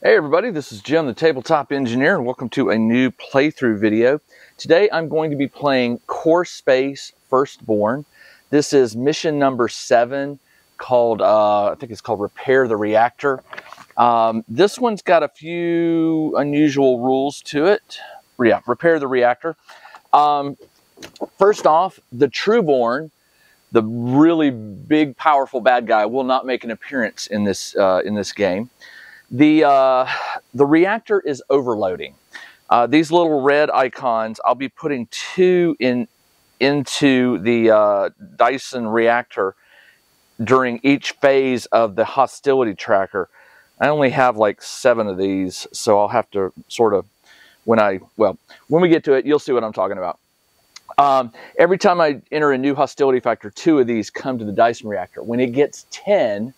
Hey everybody, this is Jim, the Tabletop Engineer, and welcome to a new playthrough video. Today I'm going to be playing Core Space Firstborn. This is mission number 7, called, I think it's called Repair the Reactor. This one's got a few unusual rules to it. Yeah, Repair the Reactor. First off, the Trueborn, the really big, powerful bad guy, will not make an appearance in this game. The reactor is overloading. These little red icons, I'll be putting 2 into the Dyson reactor during each phase of the hostility tracker. I only have like 7 of these, so I'll have to sort of, when we get to it, you'll see what I'm talking about. Every time I enter a new hostility factor, 2 of these come to the Dyson reactor. When it gets 10,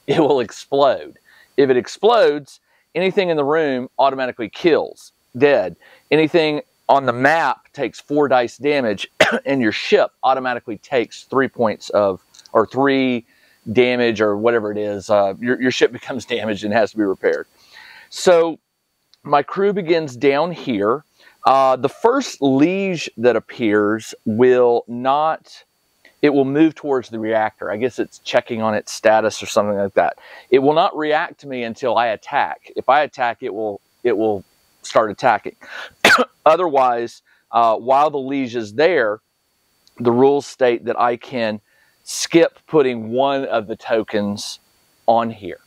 it will explode. If it explodes, anything in the room automatically kills, dead. Anything on the map takes 4 dice damage, and your ship automatically takes 3 points of, or 3 damage, or whatever it is. Your ship becomes damaged and has to be repaired. So my crew begins down here. The first liege that appears will not... It will move towards the reactor. I guess it's checking on its status or something like that. It will not react to me until I attack. If I attack, it will start attacking. Otherwise, while the liege is there, the rules state that I can skip putting 1 of the tokens on here.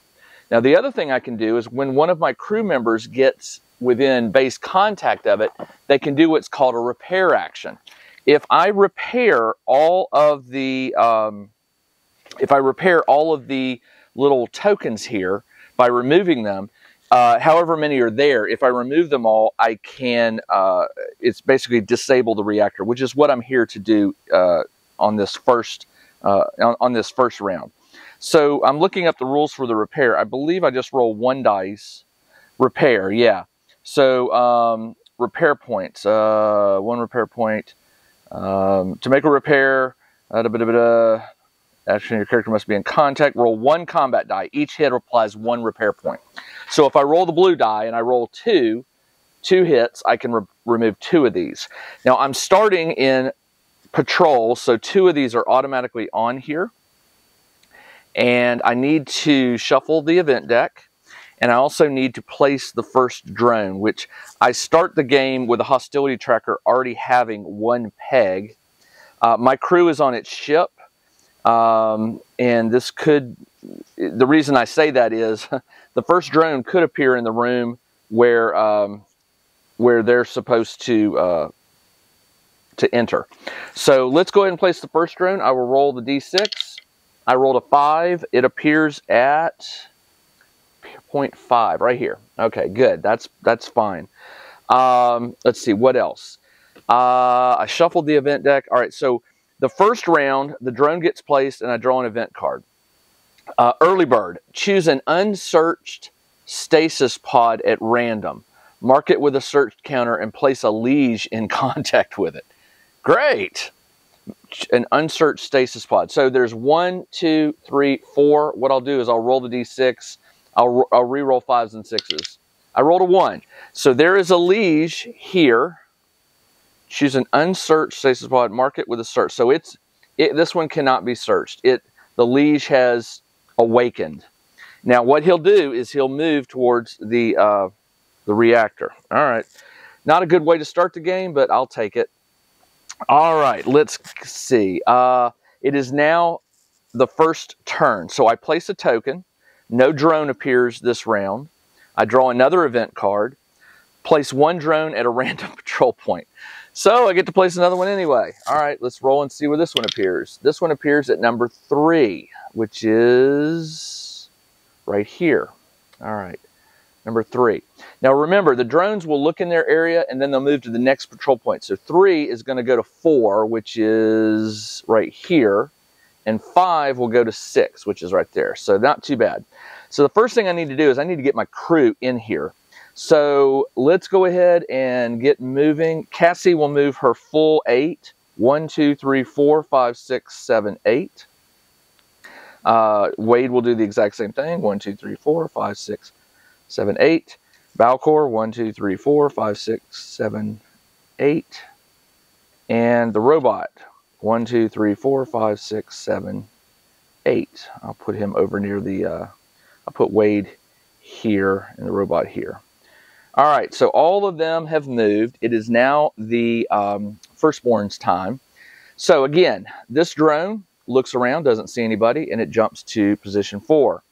Now, the other thing I can do is when one of my crew members gets within base contact of it, they can do what's called a repair action. If I repair all of the little tokens here by removing them, however many are there, if I remove them all, I can, it's basically disable the reactor, which is what I'm here to do on this first round. So I'm looking up the rules for the repair. I believe I just roll 1 dice. Repair, yeah. So repair points, 1 repair point. To make a repair, action, your character must be in contact. Roll 1 combat die. Each hit applies 1 repair point. So if I roll the blue die and I roll 2 hits, I can remove 2 of these. Now I'm starting in patrol, so 2 of these are automatically on here. And I need to shuffle the event deck. And I also need to place the first drone, which I start the game with a hostility tracker already having 1 peg. My crew is on its ship, and this could, the reason I say that is the first drone could appear in the room where they're supposed to enter. So let's go ahead and place the first drone. I will roll the D6. I rolled a 5. It appears at 0.5 right here. Okay, good. That's fine. Let's see, what else? I shuffled the event deck. All right, so the first round, the drone gets placed, and I draw an event card. Early bird. Choose an unsearched stasis pod at random. Mark it with a search counter and place a liege in contact with it. Great. An unsearched stasis pod. So there's 1, 2, 3, 4. What I'll do is I'll roll the D6. I'll re-roll 5s and 6s. I rolled a 1. So there is a liege here. Choose an unsearched stasis pod. Mark it with a search. So this one cannot be searched. The liege has awakened. Now what he'll do is he'll move towards the reactor. All right. Not a good way to start the game, but I'll take it. All right. Let's see. It is now the first turn. So I place a token. No drone appears this round. I draw another event card. Place 1 drone at a random patrol point. So I get to place another one anyway. All right, let's roll and see where this one appears. This one appears at number 3, which is right here. All right, number 3. Now remember, the drones will look in their area and then they'll move to the next patrol point. So 3 is going to go to 4, which is right here. And 5 will go to 6, which is right there. So not too bad. So the first thing I need to do is I need to get my crew in here. So let's go ahead and get moving. Cassie will move her full 8. 1, 2, 3, 4, 5, 6, 7, 8. Wade will do the exact same thing. 1, 2, 3, 4, 5, 6, 7, 8. Balcor, 1, 2, 3, 4, 5, 6, 7, 8. And the robot, 1, 2, 3, 4, 5, 6, 7, 8. I'll put him over near the, I'll put Wade here and the robot here. All right, so all of them have moved. It is now the firstborn's time. So again, this drone looks around, doesn't see anybody, and it jumps to position 4.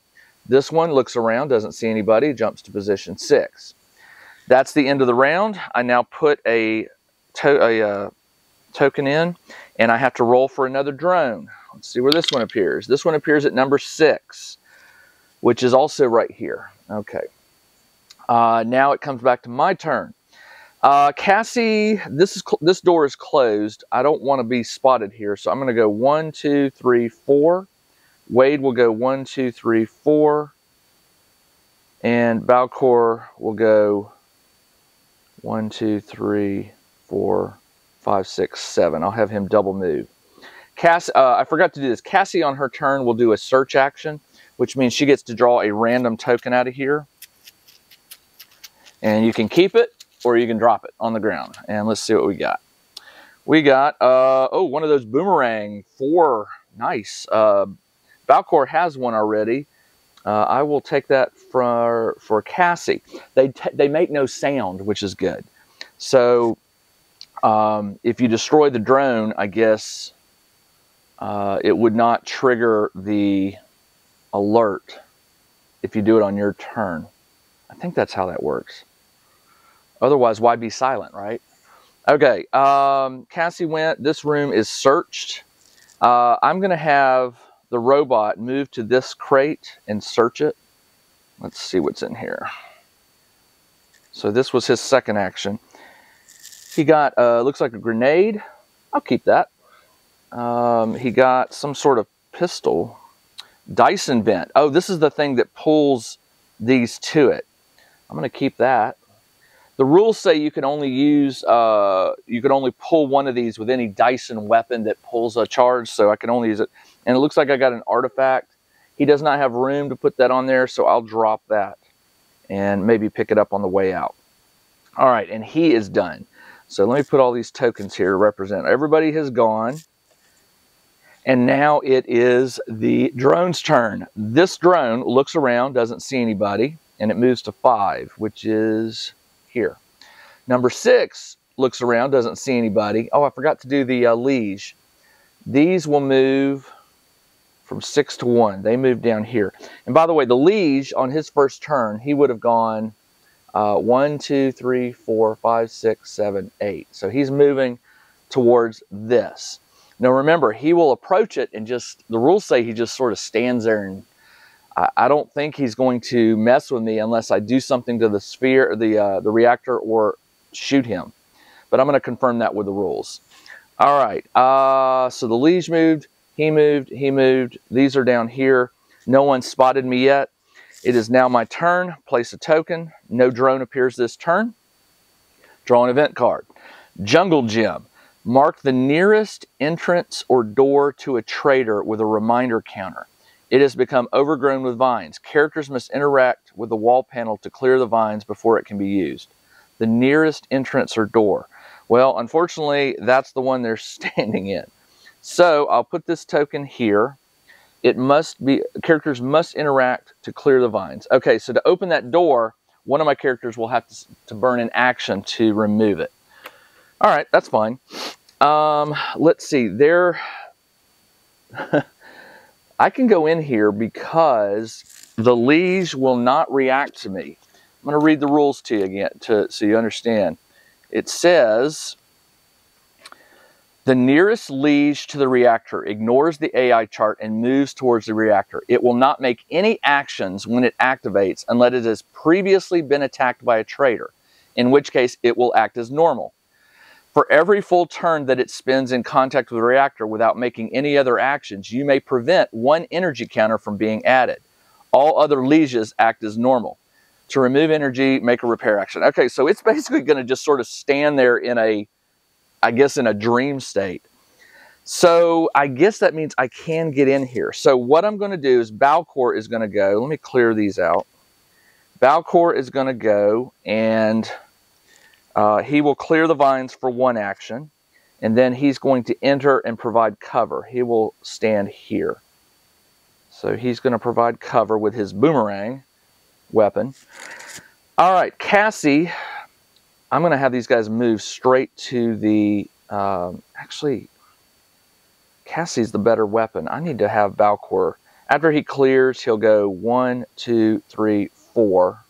This one looks around, doesn't see anybody, jumps to position 6. That's the end of the round. I now put a token in, and I have to roll for another drone. Let's see where this one appears. This one appears at number 6, which is also right here. Okay. Now it comes back to my turn. Cassie, this door is closed. I don't want to be spotted here, so I'm going to go 1, 2, 3, 4. Wade will go 1, 2, 3, 4. And Balcor will go 1, 2, 3, 4, 5, 6, 7. I'll have him double move. I forgot to do this. Cassie on her turn will do a search action, which means she gets to draw a random token out of here. And you can keep it or you can drop it on the ground. And let's see what we got. We got, one of those boomerang 4. Nice. Balcor has one already. I will take that for Cassie. They make no sound, which is good. So if you destroy the drone, I guess it would not trigger the alert if you do it on your turn. I think that's how that works. Otherwise, why be silent, right? Okay, Cassie went. This room is searched. I'm going to have the robot move to this crate and search it. Let's see what's in here. So this was his second action. He got, looks like a grenade. I'll keep that. He got some sort of pistol. Dyson vent. Oh, this is the thing that pulls these to it. I'm going to keep that. The rules say you can only use, you can only pull one of these with any Dyson weapon that pulls a charge, so I can only use it. And it looks like I got an artifact. He does not have room to put that on there, so I'll drop that and maybe pick it up on the way out. All right, and he is done. So let me put all these tokens here to represent. Everybody has gone. And now it is the drone's turn. This drone looks around, doesn't see anybody, and it moves to 5, which is here. Number 6 looks around, doesn't see anybody. Oh, I forgot to do the liege. These will move from 6 to 1. They move down here. And by the way, the liege on his first turn, he would have gone 1, 2, 3, 4, 5, 6, 7, 8. So he's moving towards this. Now remember, he will approach it and just, the rules say he just sort of stands there, and I don't think he's going to mess with me unless I do something to the sphere, the reactor, or shoot him. But I'm going to confirm that with the rules. All right, so the liege moved, he moved, he moved. These are down here. No one spotted me yet. It is now my turn. Place a token. No drone appears this turn. Draw an event card. Jungle Gym. Mark the nearest entrance or door to a trader with a reminder counter. It has become overgrown with vines. Characters must interact with the wall panel to clear the vines before it can be used. The nearest entrance or door. Well, unfortunately, that's the one they're standing in. So I'll put this token here. It must be, characters must interact to clear the vines. Okay, so to open that door, one of my characters will have to burn an action to remove it. All right, that's fine. Let's see, there, I can go in here because the liege will not react to me. I'm going to read the rules to you again so you understand. It says, the nearest liege to the reactor ignores the AI chart and moves towards the reactor. It will not make any actions when it activates unless it has previously been attacked by a traitor, in which case it will act as normal. For every full turn that it spends in contact with the reactor without making any other actions, you may prevent one energy counter from being added. All other lieges act as normal. To remove energy, make a repair action. Okay, so it's basically going to just sort of stand there in a, I guess, in a dream state. So I guess that means I can get in here. So what I'm going to do is Balcor is going to go. Let me clear these out. Balcor is going to go and he will clear the vines for one action, and then he's going to enter and provide cover. He will stand here. So he's going to provide cover with his boomerang weapon. All right, Cassie, I'm going to have these guys move straight to the... actually, Cassie's the better weapon. I need to have Balcor. After he clears, he'll go 1, 2, 3, 4.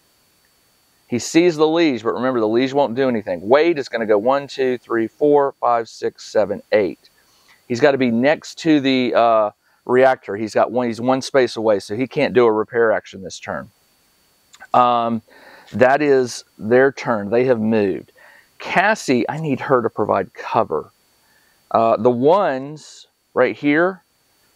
He sees the liege, but remember, the liege won't do anything. Wade is going to go 1, 2, 3, 4, 5, 6, 7, 8. He's got to be next to the reactor. He's one space away, so he can't do a repair action this turn. That is their turn. They have moved. Cassie, I need her to provide cover. The ones right here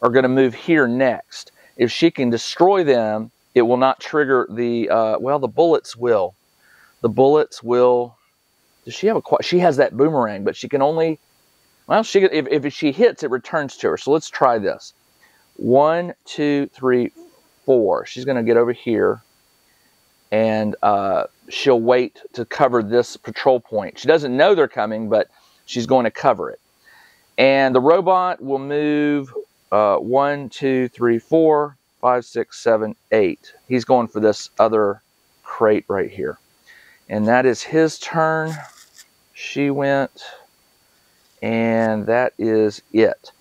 are going to move here next. If she can destroy them, it will not trigger the, well, the bullets will. The bullets will, does she have she has that boomerang, but she can only, well, if she hits, it returns to her. So let's try this. 1, 2, 3, 4. She's going to get over here, and she'll wait to cover this patrol point. She doesn't know they're coming, but she's going to cover it. And the robot will move 1, 2, 3, 4, 5, 6, 7, 8. He's going for this other crate right here. And that is his turn. She went. And that is it.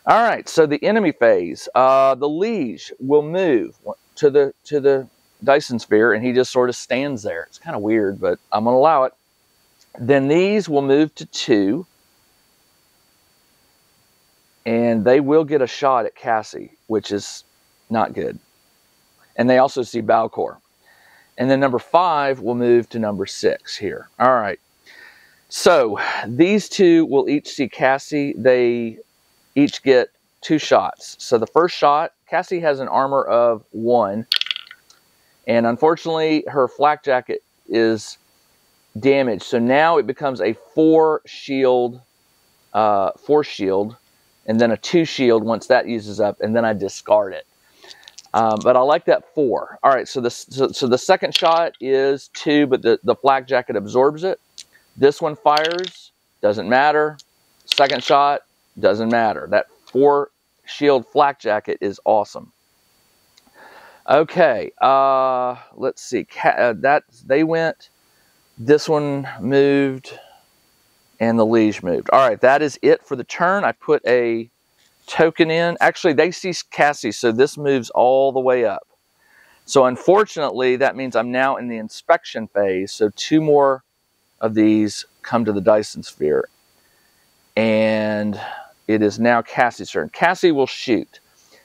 All right, so the enemy phase. The liege will move to the Dyson sphere, and he just sort of stands there. It's kind of weird, but I'm going to allow it. Then these will move to 2. And they will get a shot at Cassie, which is not good. And they also see Balcor. And then number 5 will move to number 6 here. All right. So these two will each see Cassie. They each get 2 shots. So the first shot, Cassie has an armor of 1. And unfortunately, her flak jacket is damaged. So now it becomes a 4 shield, and then a 2 shield once that uses up, and then I discard it. But I like that 4. All right, so the second shot is 2, but the flak jacket absorbs it. This one fires, doesn't matter. Second shot, doesn't matter. That 4 shield flak jacket is awesome. Okay, let's see. They went. This one moved, and the liege moved. All right, that is it for the turn. I put a token in. Actually, they see Cassie, so this moves all the way up. So unfortunately, that means I'm now in the inspection phase. So 2 more of these come to the Dyson sphere. And it is now Cassie's turn. Cassie will shoot.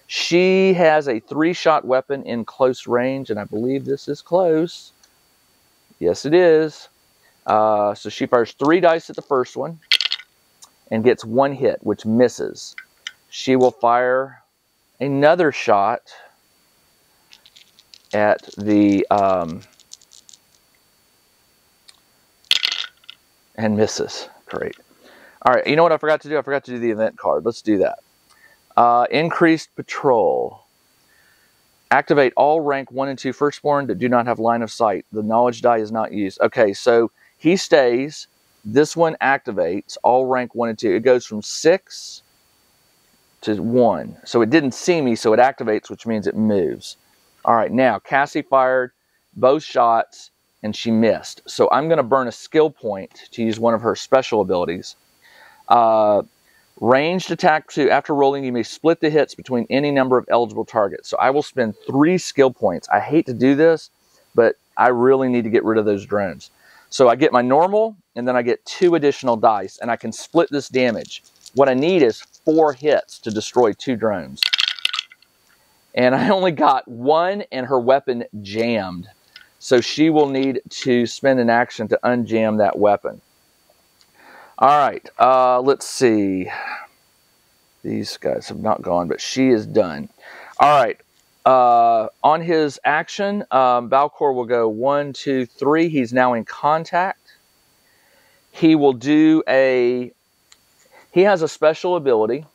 She has a 3-shot weapon in close range, and I believe this is close. Yes, it is. So she fires 3 dice at the first one and gets 1 hit, which misses. She will fire another shot at the, and misses. Great. All right, you know what I forgot to do? I forgot to do the event card. Let's do that. Increased patrol. Activate all rank 1 and 2 firstborn that do not have line of sight. The knowledge die is not used. Okay, so he stays. This one activates all rank 1 and 2. It goes from 6 to 1. So it didn't see me, so it activates, which means it moves. All right, now Cassie fired both shots, and she missed. So I'm going to burn a skill point to use one of her special abilities. Ranged attack 2. After rolling, you may split the hits between any number of eligible targets. So I will spend 3 skill points. I hate to do this, but I really need to get rid of those drones. So I get my normal, and then I get 2 additional dice, and I can split this damage. What I need is 4 hits to destroy 2 drones. And I only got 1, and her weapon jammed. So she will need to spend an action to unjam that weapon. All right, let's see. These guys have not gone, but she is done. All right, on his action, Balcor will go 1, 2, 3. He's now in contact. He will do he has a special ability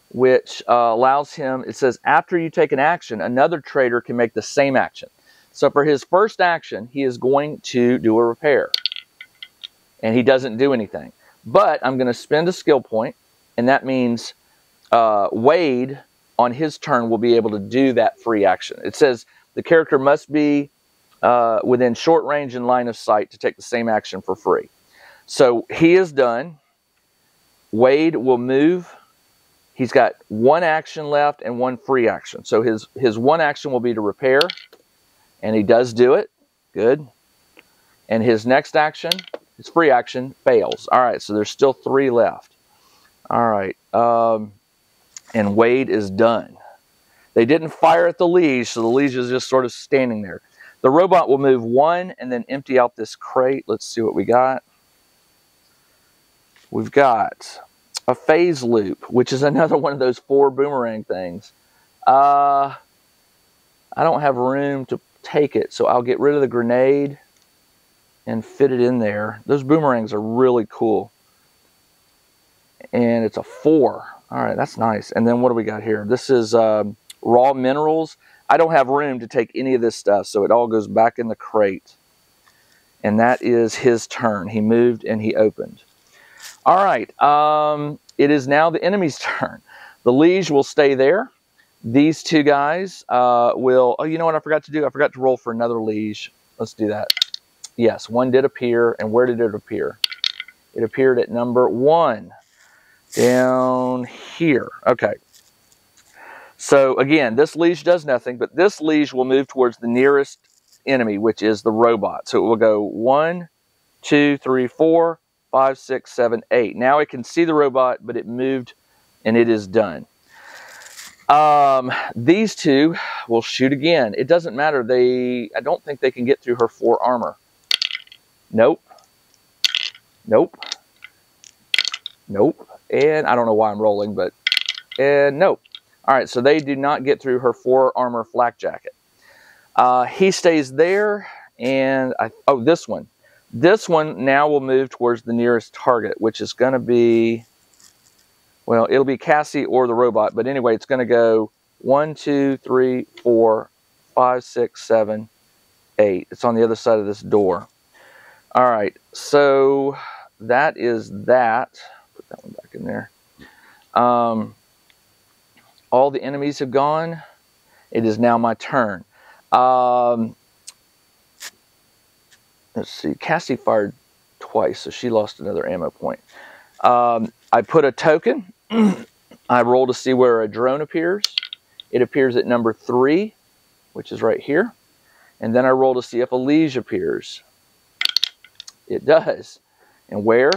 which allows him, it says, after you take an action, another traitor can make the same action. So for his first action, he is going to do a repair. And he doesn't do anything. But I'm going to spend a skill point, and that means Wade, on his turn, will be able to do that free action. It says the character must be within short range and line of sight to take the same action for free. So he is done. Wade will move. He's got one action left and one free action. So his one action will be to repair, and he does do it. Good. And his next action, his free action, fails. All right, so there's still 3 left. All right, and Wade is done. They didn't fire at the liege, so the liege is just sort of standing there. The robot will move 1 and then empty out this crate. Let's see what we got. We've got a phase loop, which is another one of those 4 boomerang things. I don't have room to take it, so I'll get rid of the grenade and fit it in there. Those boomerangs are really cool. And it's a 4. All right, that's nice. And then what do we got here? This is raw minerals. I don't have room to take any of this stuff, so it all goes back in the crate. And that is his turn. He moved and he opened. All right, it is now the enemy's turn. The liege will stay there. These 2 guys will... Oh, you know what I forgot to do? I forgot to roll for another liege. Let's do that. Yes, 1 did appear. And where did it appear? It appeared at number 1. Down here. Okay. So, again, this liege does nothing, but this liege will move towards the nearest enemy, which is the robot. So it will go 1, 2, 3, 4, 5, 6, 7, 8. Now it can see the robot, but it moved, and it is done. These 2 will shoot again. It doesn't matter. I don't think they can get through her 4 armor. Nope. Nope. Nope. And I don't know why I'm rolling, but nope. All right, so they do not get through her 4 armor flak jacket. He stays there, and this one. This one now will move towards the nearest target, which is going to be, well, it'll be Cassie or the robot, but anyway, it's going to go 1, 2, 3, 4, 5, 6, 7, 8. It's on the other side of this door. All right, so that is that. Put that one back in there. All the enemies have gone. It is now my turn. Let's see. Cassie fired twice, so she lost another ammo point. I put a token. I roll to see where a drone appears. It appears at number 3, which is right here. And then I roll to see if a liege appears. It does. And where?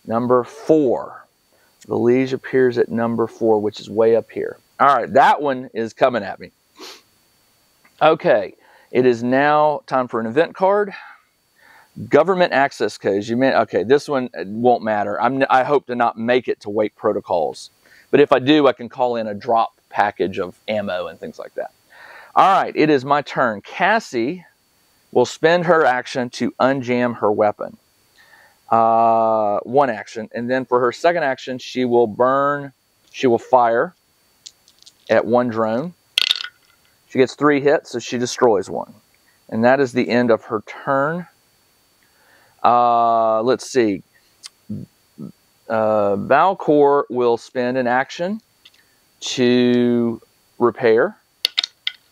Number 4. The liege appears at number 4, which is way up here. All right, that one is coming at me. Okay, it is now time for an event card. Government access codes. Okay, this one won't matter. I hope to not make it to Wake Protocols. But if I do, I can call in a drop package of ammo and things like that. All right, it is my turn. Cassie will spend her action to unjam her weapon. 1 action. And then for her second action, she will fire at 1 drone. She gets 3 hits, so she destroys 1. And that is the end of her turn. Let's see. Valcor will spend an action to repair.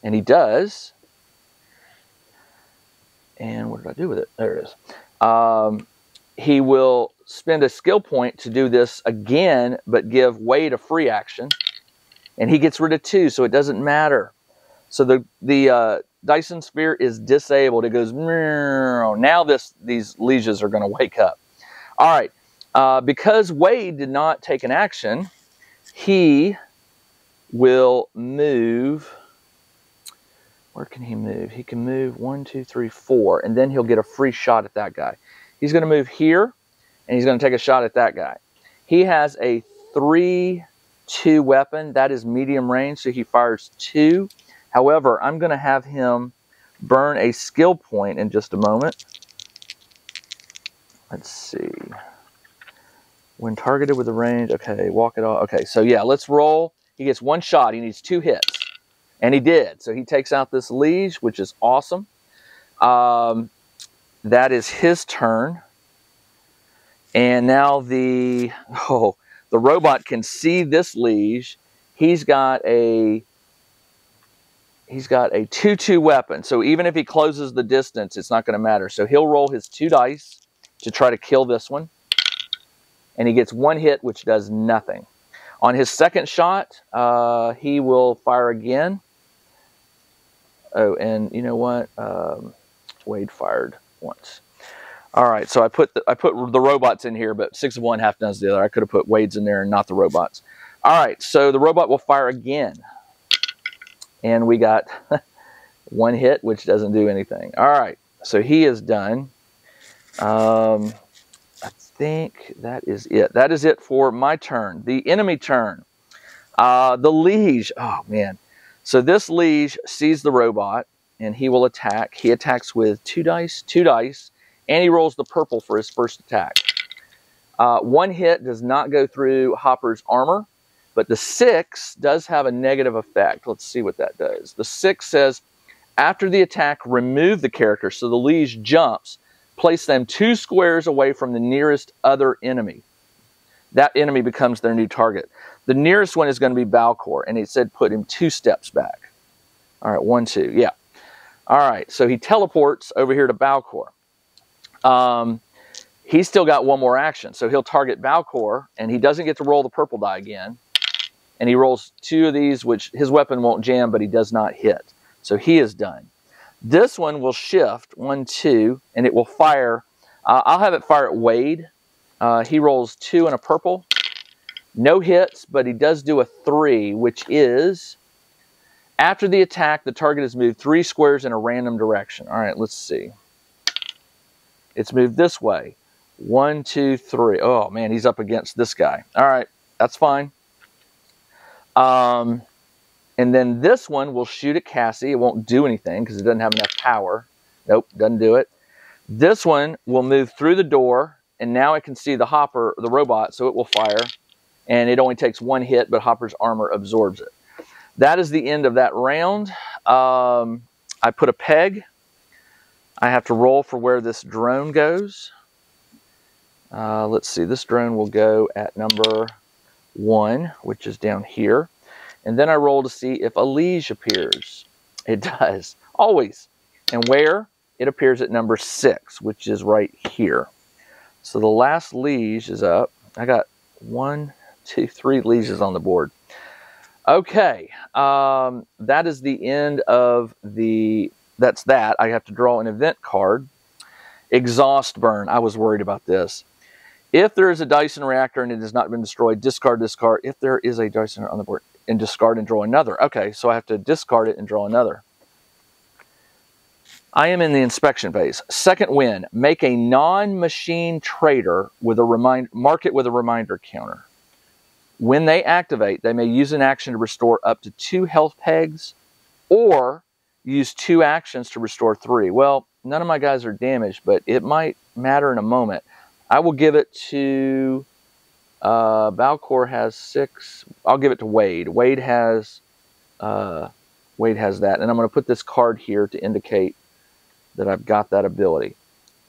And he does. And what did I do with it? There it is. He will spend a skill point to do this again, but give Wade a free action. And he gets rid of 2, so it doesn't matter. So the Dyson Sphere is disabled. It goes, now these lieges are going to wake up. All right. Because Wade did not take an action, he will move. Where can he move? He can move 1, 2, 3, 4, and then he'll get a free shot at that guy. He's going to move here, and he's going to take a shot at that guy. He has a 3-2 weapon. That is medium range, so he fires 2. However, I'm going to have him burn a skill point in just a moment. Let's see. When targeted with a range, okay, walk it off. Okay, so yeah, let's roll. He gets 1 shot. He needs 2 hits. And he did. So he takes out this liege, which is awesome. That is his turn. And now the robot can see this liege. He's got a 2/2 weapon. So even if he closes the distance, it's not going to matter. So he'll roll his 2 dice to try to kill this one. And he gets 1 hit, which does nothing. On his second shot, he will fire again. Oh, and you know what? Wade fired once. All right, so I put the robots in here, but 6 of one, half dozen of the other. I could have put Wade's in there and not the robots. All right, so the robot will fire again. And we got 1 hit, which doesn't do anything. All right, so he is done. I think that is it. That is it for my turn. The enemy turn. The liege. Oh, man. So this liege sees the robot, and he will attack. He attacks with 2 dice, and he rolls the purple for his first attack. 1 hit does not go through Hopper's armor, but the 6 does have a negative effect. Let's see what that does. The 6 says, after the attack, remove the character. So the liege jumps. Place them 2 squares away from the nearest other enemy. That enemy becomes their new target. The nearest one is going to be Balcor, and it said put him 2 steps back. All right, 1, 2, yeah. All right, so he teleports over here to Balcor. He's still got 1 more action, so he'll target Balcor, and he doesn't get to roll the purple die again. And he rolls 2 of these, which his weapon won't jam, but he does not hit. So he is done. This one will shift, 1, 2, and it will fire. I'll have it fire at Wade. He rolls 2 and a purple. No hits, but he does do a 3, which is, after the attack, the target is moved 3 squares in a random direction. All right, let's see. It's moved this way. 1, 2, 3. Oh, man, he's up against this guy. All right, that's fine. And then this one will shoot at Cassie. It won't do anything because it doesn't have enough power. Nope, doesn't do it. This one will move through the door, and now it can see the Hopper, the robot, so it will fire. And it only takes 1 hit, but Hopper's armor absorbs it. That is the end of that round. I put a peg. I have to roll for where this drone goes. Let's see. This drone will go at number 1, which is down here. And then I roll to see if a liege appears. It does, always. And where? It appears at number 6, which is right here. So the last liege is up. I got 1, 2, 3 lieges on the board. Okay, that is the end of the, that's that. I have to draw an event card. Exhaust burn. I was worried about this. If there is a Dyson reactor and it has not been destroyed, discard this card. If there is a Dyson on the board, and discard and draw another. Okay, so I have to discard it and draw another. I am in the inspection phase. Second win. Make a non-machine trader with a mark it with a reminder counter. When they activate, they may use an action to restore up to 2 health pegs, or use 2 actions to restore 3. Well, none of my guys are damaged, but it might matter in a moment. I will give it to Balcor has 6. I'll give it to Wade. Wade has that, and I'm going to put this card here to indicate that I've got that ability.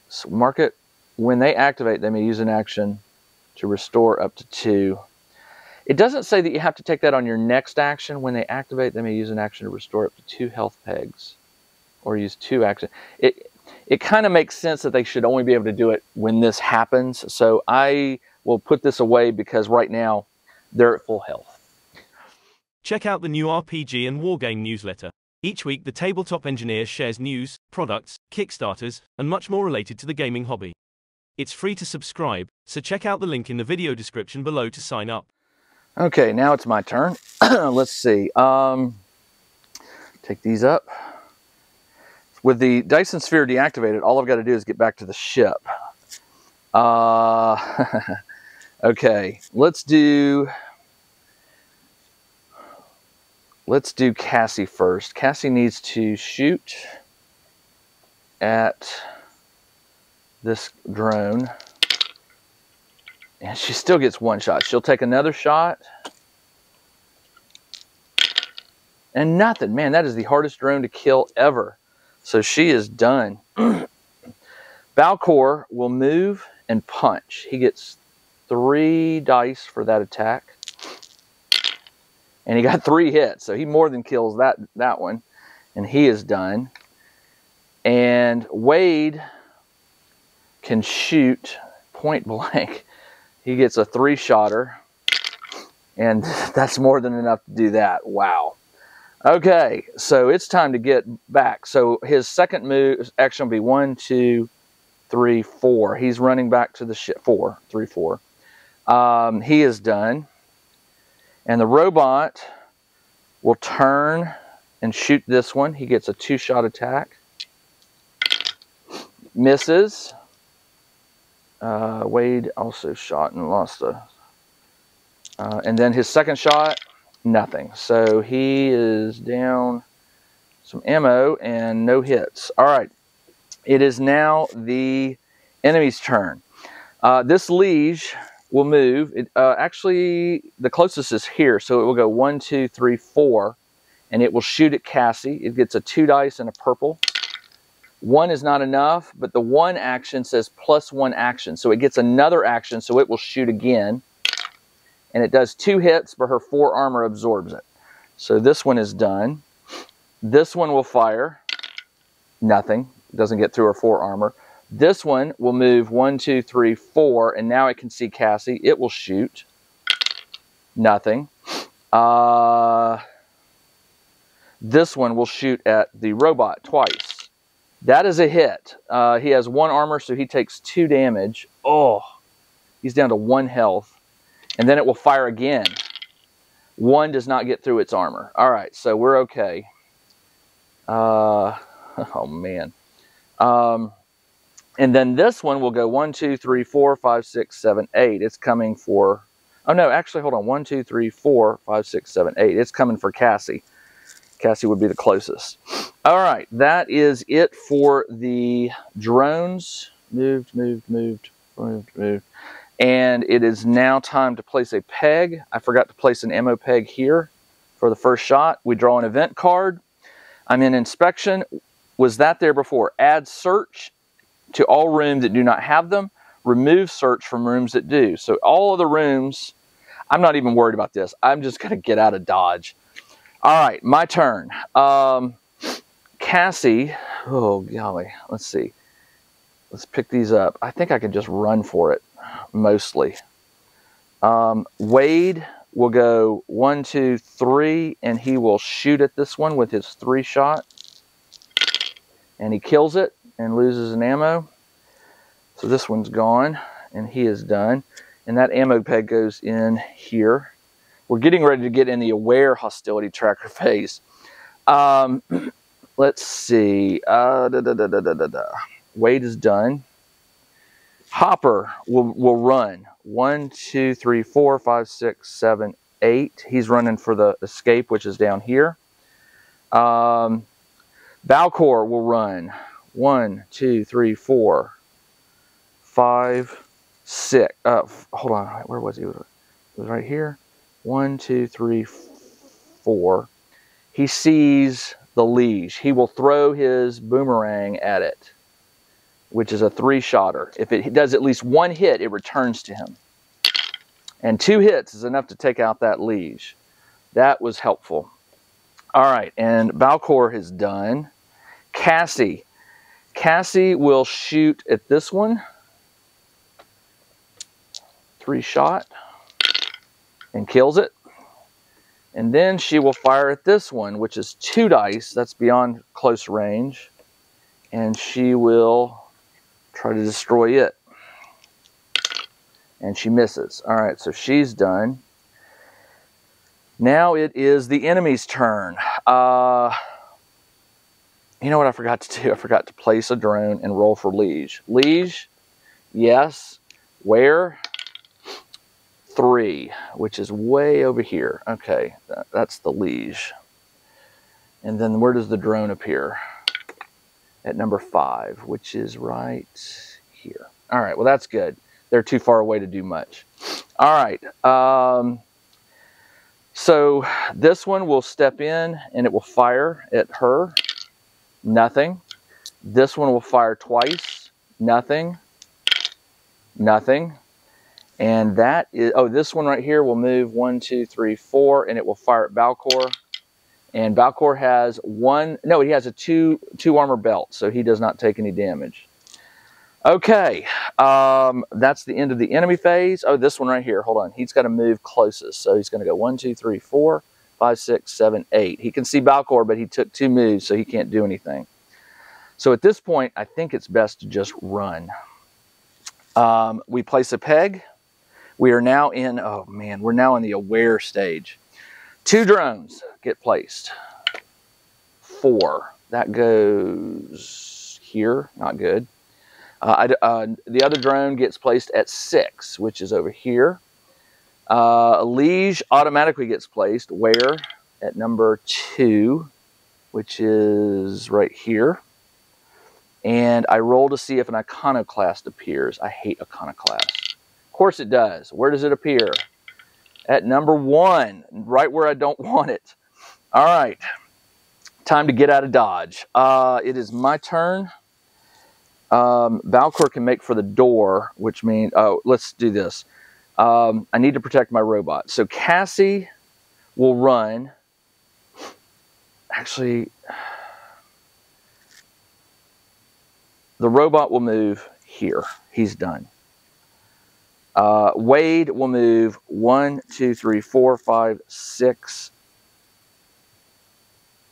So mark it. When they activate, they may use an action to restore up to 2. It doesn't say that you have to take that on your next action. When they activate, they may use an action to restore up to 2 health pegs, or use 2 actions. It kind of makes sense that they should only be able to do it when this happens. So I will put this away because right now they're at full health. Check out the new RPG and Wargame newsletter. Each week, the Tabletop Engineer shares news, products, Kickstarters, and much more related to the gaming hobby. It's free to subscribe, so check out the link in the video description below to sign up. Okay, now it's my turn. Let's see. Take these up. With the Dyson Sphere deactivated, all I've got to do is get back to the ship. Okay, let's do Cassie first. Cassie needs to shoot at this drone. And she still gets 1 shot. She'll take another shot. And nothing. Man, that is the hardest drone to kill ever. So she is done. Valkor will move and punch. He gets 3 dice for that attack. And he got 3 hits, so he more than kills that one. And he is done. And Wade can shoot point blank. He gets a 3-shotter. And that's more than enough to do that. Wow. Okay, so it's time to get back. So his second move action will be 1, 2, 3, 4. He's running back to the ship. 4, 3, 4. He is done. And the robot will turn and shoot this one. He gets a 2-shot attack. Misses. Wade also shot and lost a... and then his second shot, nothing. So he is down some ammo and no hits. All right. It is now the enemy's turn. This liege will move. Actually, the closest is here. So it will go 1, 2, 3, 4. And it will shoot at Cassie. It gets a 2 dice and a purple. 1 is not enough, but the 1 action says +1 action. So it gets another action, so it will shoot again. And it does 2 hits, but her 4 armor absorbs it. So this one is done. This one will fire. Nothing. Doesn't get through her 4 armor. This one will move 1, 2, 3, 4, and now it can see Cassie. It will shoot. Nothing. This one will shoot at the robot twice. That is a hit. He has 1 armor, so he takes 2 damage. Oh, he's down to 1 health. And then it will fire again. 1 does not get through its armor. All right, so we're okay. Oh, man. And then this one will go 1, 2, 3, 4, 5, 6, 7, 8. It's coming for... Oh, no, actually, hold on. 1, 2, 3, 4, 5, 6, 7, 8. It's coming for Cassie. Cassie would be the closest. All right, that is it for the drones. Moved. And it is now time to place a peg. I forgot to place an ammo peg here for the first shot. We draw an event card. I'm in inspection. Was that there before? Add search to all rooms that do not have them. Remove search from rooms that do. So all of the rooms, I'm not even worried about this. I'm just going to get out of Dodge. All right, my turn. Cassie, oh golly, let's see. Let's pick these up. I think I can just run for it, mostly. Wade will go 1, 2, 3, and he will shoot at this one with his 3-shot. And he kills it and loses an ammo. So this one's gone, and he is done. And that ammo peg goes in here. We're getting ready to get in the aware hostility tracker phase. Let's see. Wade is done. Hopper will run. 1, 2, 3, 4, 5, 6, 7, 8. He's running for the escape, which is down here. Valkor will run. 1, 2, 3, 4, 5, 6. Hold on. Where was he? It was right here. 1, 2, 3, 4. He sees the liege. He will throw his boomerang at it, which is a 3-shotter. If it does at least 1 hit, it returns to him. And 2 hits is enough to take out that liege. That was helpful. All right, and Valkor is done. Cassie. Cassie will shoot at this one. 3-shot. And kills it. And then she will fire at this one, which is 2 dice. That's beyond close range. And she will try to destroy it. And she misses. All right, so she's done. Now it is the enemy's turn. You know what I forgot to do? I forgot to place a drone and roll for liege. Liege, yes. Where? 3, which is way over here. Okay, that's the liege. And then where does the drone appear? At number 5, which is right here. All right, well, that's good. They're too far away to do much. All right. So this one will step in and it will fire at her. Nothing. This one will fire twice. Nothing. Nothing. And that is, oh, this one right here will move 1, 2, 3, 4, and it will fire at Balcor. And Balcor has he has a two armor belt, so he does not take any damage. Okay, that's the end of the enemy phase. Oh, this one right here, hold on. He's got to move closest, so he's going to go 1, 2, 3, 4, 5, 6, 7, 8. He can see Balcor, but he took 2 moves, so he can't do anything. So at this point, I think it's best to just run. We place a peg. We are now in, oh man, we're now in the aware stage. 2 drones get placed. 4. That goes here, not good. The other drone gets placed at 6, which is over here. Liege automatically gets placed where? At number 2, which is right here. And I roll to see if an iconoclast appears. I hate iconoclast. Of course it does. Where does it appear? At number 1, right where I don't want it. All right, time to get out of dodge. It is my turn. Balcor can make for the door, which means, oh, let's do this. I need to protect my robot. So Cassie will run. Actually, the robot will move here. He's done. Wade will move 1, 2, 3, 4, 5, 6.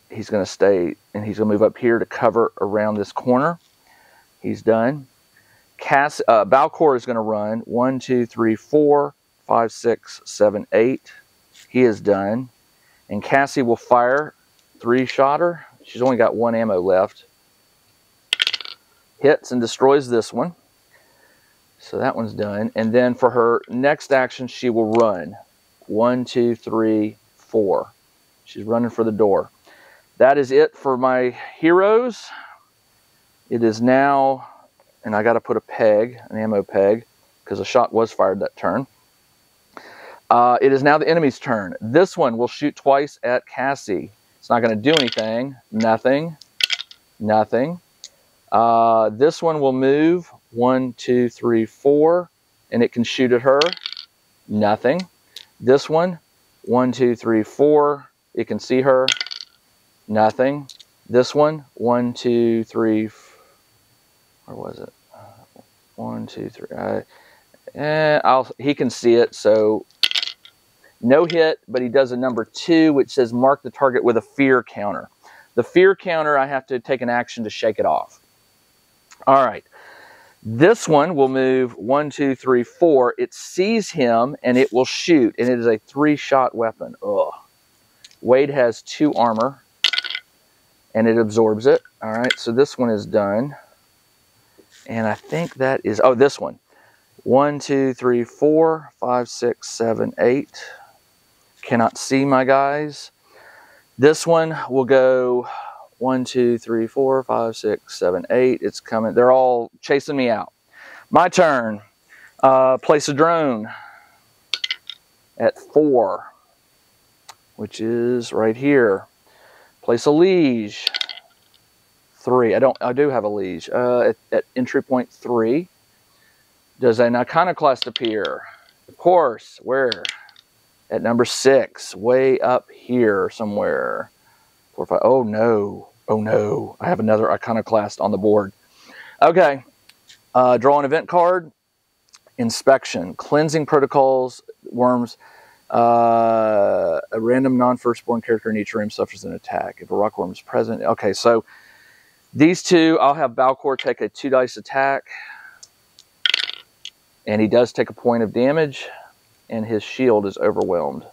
He's going to stay, and he's going to move up here to cover around this corner. He's done. Balcor is going to run 1, 2, 3, 4, 5, 6, 7, 8. He is done. And Cassie will fire 3-shotter. She's only got 1 ammo left. Hits and destroys this one. So that one's done. And then for her next action, she will run 1, 2, 3, 4. She's running for the door. That is it for my heroes. It is now, and I got to put a peg, an ammo peg, because a shot was fired that turn. It is now the enemy's turn. This one will shoot twice at Cassie. It's not going to do anything. Nothing. Nothing. This one will move 1, 2, 3, 4, and it can shoot at her. Nothing. This one, 1, 2, 3, 4. It can see her. Nothing. This one, 1, 2, 3. Where was it? 1, 2, 3. He can see it, so no hit, but he does a number 2, which says mark the target with a fear counter. The fear counter, I have to take an action to shake it off. All right. This one will move 1, 2, 3, 4. It sees him, and it will shoot, and it is a 3-shot weapon. Ugh. Wade has 2 armor, and it absorbs it. All right, so this one is done. And I think that is, oh, this one. 1, 2, 3, 4, 5, 6, 7, 8. Cannot see my guys. This one will go 1, 2, 3, 4, 5, 6, 7, 8. It's coming. They're all chasing me out. My turn. Place a drone at 4, which is right here. Place a liege. 3. I do have a liege. At entry point 3. Does an iconoclast appear? Of course. Where? At number 6. Way up here somewhere. 4, 5. Oh no. Oh no. I have another iconoclast on the board. Okay. Draw an event card. Inspection. Cleansing protocols. Worms. A random non-firstborn character in each room suffers an attack. If a rockworm is present. Okay, so these 2, I'll have Balcor take a 2-dice attack. And he does take a point of damage. And his shield is overwhelmed.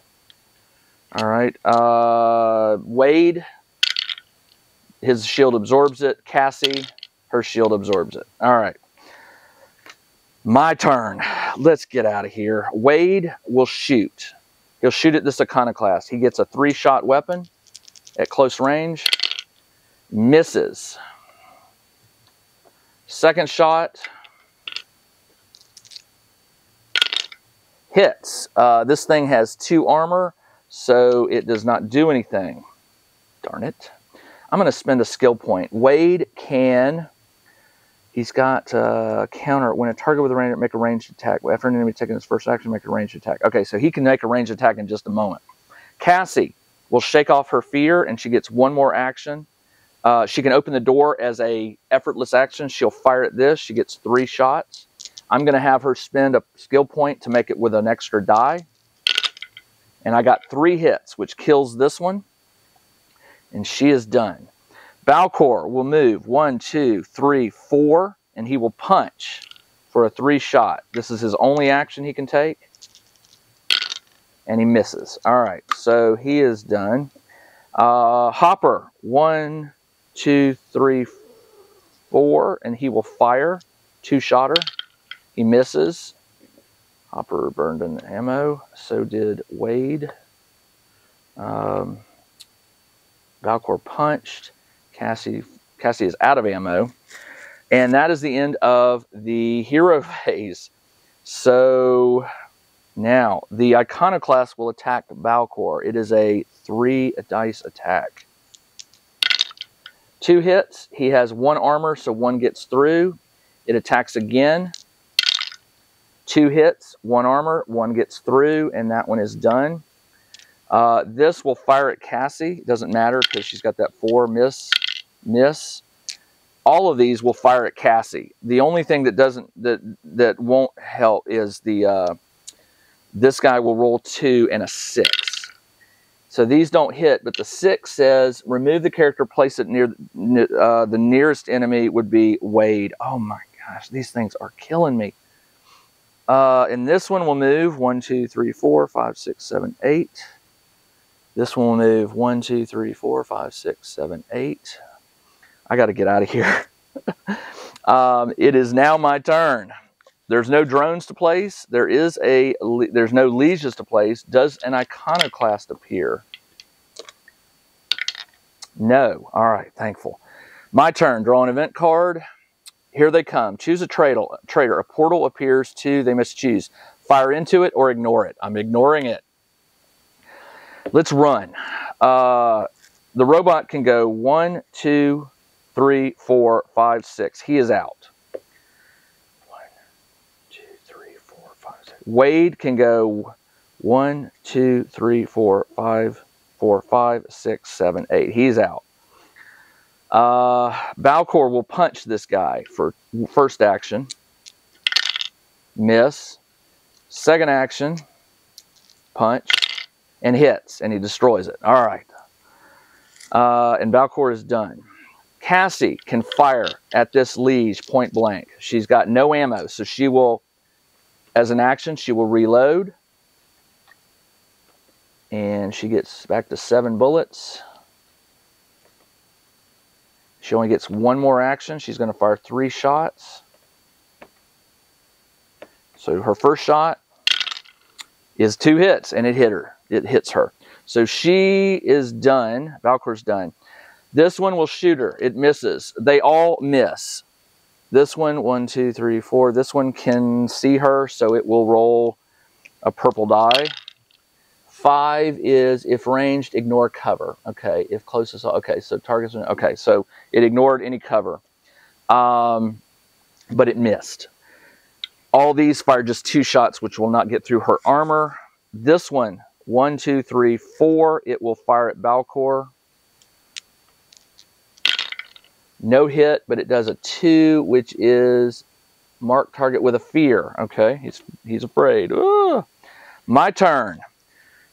All right. Wade, his shield absorbs it. Cassie, her shield absorbs it. All right. My turn. Let's get out of here. Wade will shoot. He'll shoot at this iconoclast. He gets a 3-shot weapon at close range. Misses. Second shot. Hits. This thing has 2 armor. so it does not do anything. Darn it. I'm going to spend a skill point. Wade can... He's got counter. When a target with a range, make a ranged attack. After an enemy taking his first action, make a ranged attack. Okay, so he can make a ranged attack in just a moment. Cassie will shake off her fear, and she gets one more action. She can open the door as a effortless action. She'll fire at this. She gets 3 shots. I'm going to have her spend a skill point to make it with an extra die. And I got 3 hits, which kills this one. And she is done. Balcor will move 1, 2, 3, 4, and he will punch for a 3 shot. This is his only action he can take. And he misses. All right, so he is done. Hopper, 1, 2, 3, 4, and he will fire. 2-shotter. He misses. Hopper burned an ammo. So did Wade. Balcor punched. Cassie is out of ammo. And that is the end of the hero phase. So now the Iconoclast will attack Balcor. It is a 3-dice attack. 2 hits. He has 1 armor, so 1 gets through. It attacks again. 2 hits, 1 armor, 1 gets through, and that one is done. This will fire at Cassie. It doesn't matter because she's got that 4 miss. All of these will fire at Cassie. The only thing that won't help is the this guy will roll 2 and a 6. So these don't hit, but the 6 says remove the character, place it near the nearest enemy would be Wade. Oh my gosh, these things are killing me. And this one will move 1, 2, 3, 4, 5, 6, 7, 8. This one will move 1, 2, 3, 4, 5, 6, 7, 8. I got to get out of here. It is now my turn. There's no drones to place. There's no lieges to place. Does an Iconoclast appear? No. All right, thankful. My turn. Draw an event card. Here they come. Choose a traitor. A portal appears to. They must choose. Fire into it or ignore it. I'm ignoring it. Let's run. The robot can go 1, 2, 3, 4, 5, 6. He is out. 1, 2, 3, 4, 5, 6. Wade can go 1, 2, 3, 4, 5, 4, 5, 6, 7, 8. He's out. Balcor will punch this guy for first action. Miss. Second action. Punch. And hits. And he destroys it. All right. And Balcor is done. Cassie can fire at this liege point blank. She's got no ammo, so she will, as an action, she will reload. And she gets back to 7 bullets. She only gets 1 more action. She's going to fire 3 shots. So her first shot is 2 hits, and it hit her. It hits her. So she is done. Balcor's done. This one will shoot her. It misses. They all miss. This one, 1, 2, 3, 4. This one can see her, so it will roll a purple die. 5 is if ranged, ignore cover. Okay, if closest. Okay, so targets. Okay, so it ignored any cover, but it missed. All these fire just 2 shots, which will not get through her armor. This one, 1, 2, 3, 4. It will fire at Balcor. No hit, but it does a 2, which is mark target with a fear. Okay, he's afraid. Ugh. My turn.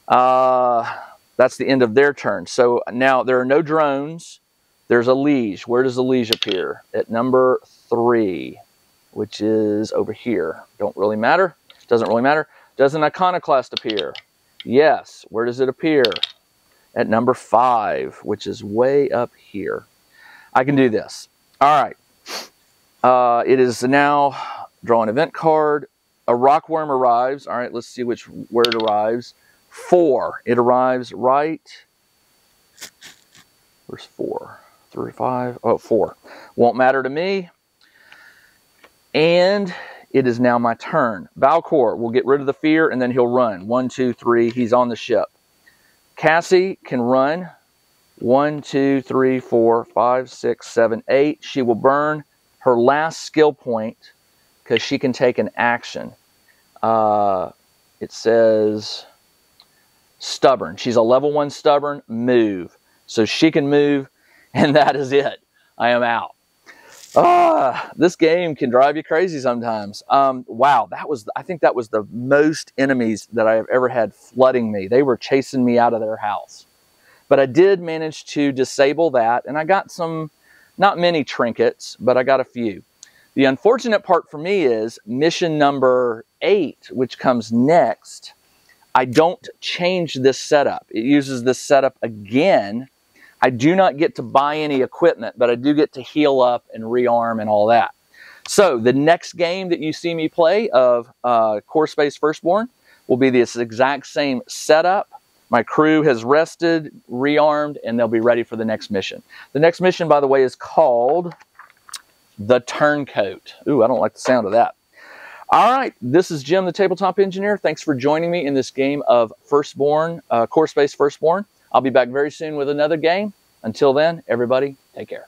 That's the end of their turn. So now there are no drones. There's a liege. Where does the liege appear? At number 3, which is over here. Don't really matter. Doesn't really matter. Does an Iconoclast appear? Yes. Where does it appear? At number 5, which is way up here. I can do this. All right. It is now draw an event card. A rockworm arrives. All right, let's see where it arrives. 4. It arrives right. Where's 4? 3, 5. Oh, 4. Won't matter to me. And it is now my turn. Balcor will get rid of the fear, and then he'll run. 1, 2, 3. He's on the ship. Cassie can run 1, 2, 3, 4, 5, 6, 7, 8. She will burn her last skill point because she can take an action. It says stubborn. She's a level 1 stubborn, move. So she can move, and that is it. I am out. This game can drive you crazy sometimes. Wow, I think that was the most enemies that I have ever had flooding me. They were chasing me out of their house. But I did manage to disable that, and I got some, not many trinkets, but I got a few. The unfortunate part for me is mission number 8, which comes next. I don't change this setup. It uses this setup again. I do not get to buy any equipment, but I do get to heal up and rearm and all that. So the next game that you see me play of Core Space Firstborn will be this exact same setup. My crew has rested, rearmed, and they'll be ready for the next mission. The next mission, by the way, is called The Turncoat. Ooh, I don't like the sound of that. All right, this is Jim, the Tabletop Engineer. Thanks for joining me in this game of Firstborn, Core Space Firstborn. I'll be back very soon with another game. Until then, everybody, take care.